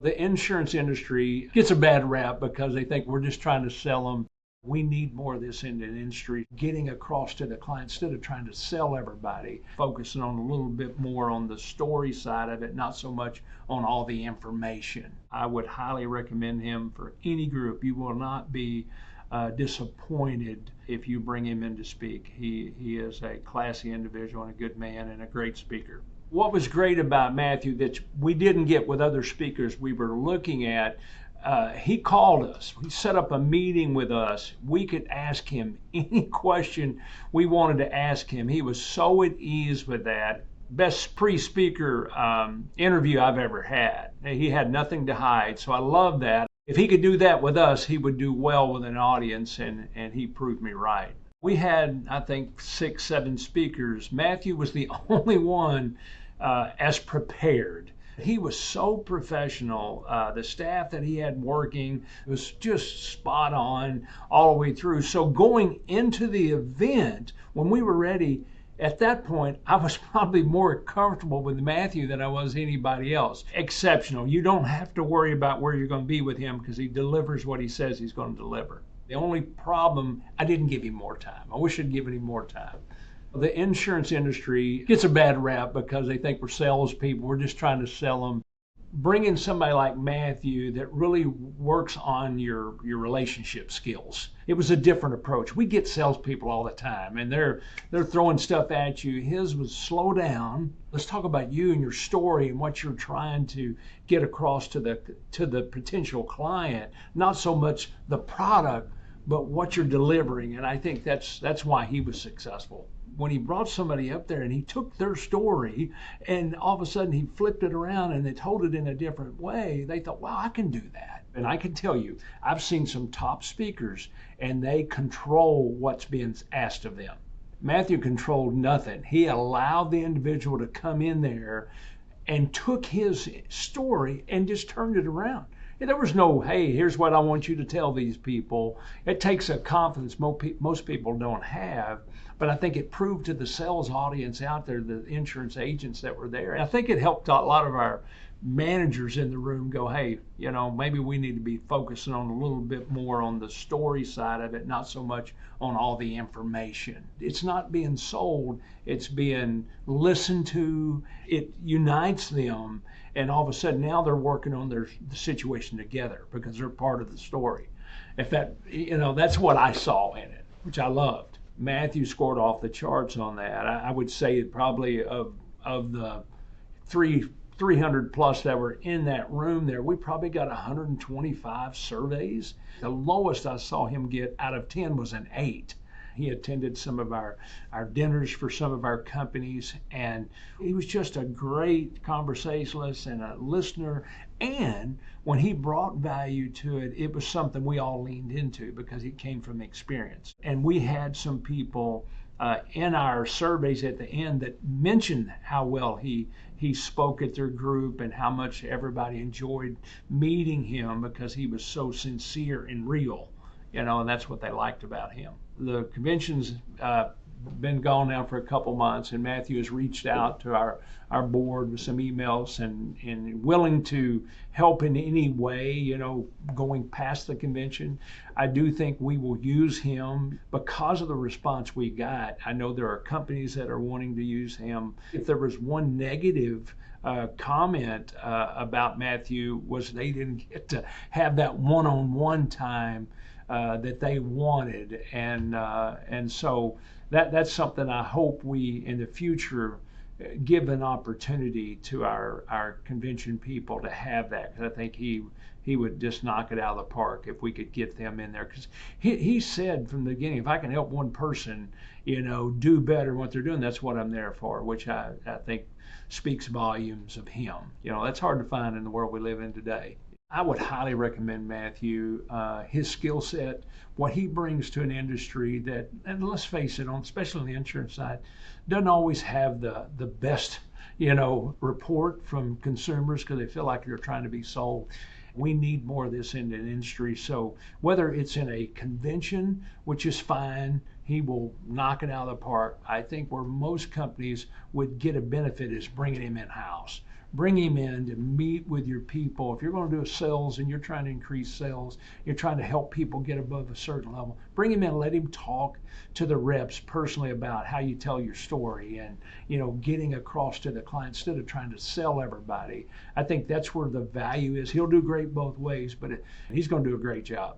The insurance industry gets a bad rap because they think we're just trying to sell them. We need more of this in the industry, getting across to the client instead of trying to sell everybody, focusing on a little bit more on the story side of it, not so much on all the information. I would highly recommend him for any group. You will not be disappointed if you bring him in to speak. He is a classy individual and a good man and a great speaker. What was great about Matthew that we didn't get with other speakers we were looking at, he called us. He set up a meeting with us. We could ask him any question we wanted to ask him. He was so at ease with that. Best pre-speaker interview I've ever had. He had nothing to hide, so I love that. If he could do that with us, he would do well with an audience, and he proved me right. We had, I think, 6, 7 speakers. Matthew was the only one as prepared. He was so professional. The staff that he had working was just spot on all the way through. So going into the event, when we were ready, at that point, I was probably more comfortable with Matthew than I was anybody else. Exceptional. You don't have to worry about where you're going to be with him because he delivers what he says he's going to deliver. The only problem, I didn't give him more time. I wish I'd given him more time. The insurance industry gets a bad rap because they think we're salespeople. We're just trying to sell them. Bringing somebody like Matthew that really works on your relationship skills. It was a different approach. We get salespeople all the time, and they're throwing stuff at you. His was slow down. Let's talk about you and your story and what you're trying to get across to the potential client. Not so much the product, but what you're delivering. And I think that's why he was successful. When he brought somebody up there and he took their story and all of a sudden he flipped it around and they told it in a different way, they thought, wow, I can do that. And I can tell you, I've seen some top speakers and they control what's being asked of them. Matthew controlled nothing. He allowed the individual to come in there and took his story and just turned it around. There was no, hey, here's what I want you to tell these people. It takes a confidence most people don't have, but I think it proved to the sales audience out there, the insurance agents that were there. And I think it helped a lot of our managers in the room go, hey, maybe we need to be focusing on a little bit more on the story side of it, not so much on all the information. It's not being sold, it's being listened to. It unites them, and all of a sudden now they're working on the situation together because they're part of the story. If that, that's what I saw in it, which I loved. Matthew scored off the charts on that. I would say probably of the 300 plus that were in that room there, we probably got 125 surveys. The lowest I saw him get out of 10 was an 8. He attended some of our dinners for some of our companies, and he was just a great conversationalist and a listener. And when he brought value to it, it was something we all leaned into because he came from experience. And we had some people in our surveys at the end that mentioned how well he spoke at their group and how much everybody enjoyed meeting him because he was so sincere and real, and that's what they liked about him. The convention's been gone now for a couple months, and Matthew has reached out to our board with some emails and willing to help in any way, going past the convention. I do think we will use him because of the response we got. I know there are companies that are wanting to use him. If there was one negative comment about Matthew was they didn't get to have that one-on-one time that they wanted, and so that's something I hope we in the future give an opportunity to our convention people to have that, because I think he would just knock it out of the park if we could get them in there, because he said from the beginning, if I can help one person do better what they're doing, that's what I'm there for, which I think speaks volumes of him. That's hard to find in the world we live in today. I would highly recommend Matthew. His skill set, what he brings to an industry that, and let's face it, especially on the insurance side, doesn't always have the best, report from consumers because they feel like they're trying to be sold. We need more of this in the industry. So whether it's in a convention, which is fine, he will knock it out of the park. I think where most companies would get a benefit is bringing him in-house, Bring him in to meet with your people. If you're going to do a sales and you're trying to increase sales, you're trying to help people get above a certain level, bring him in, let him talk to the reps personally about how you tell your story and, getting across to the client instead of trying to sell everybody. I think that's where the value is. He'll do great both ways, but he's going to do a great job.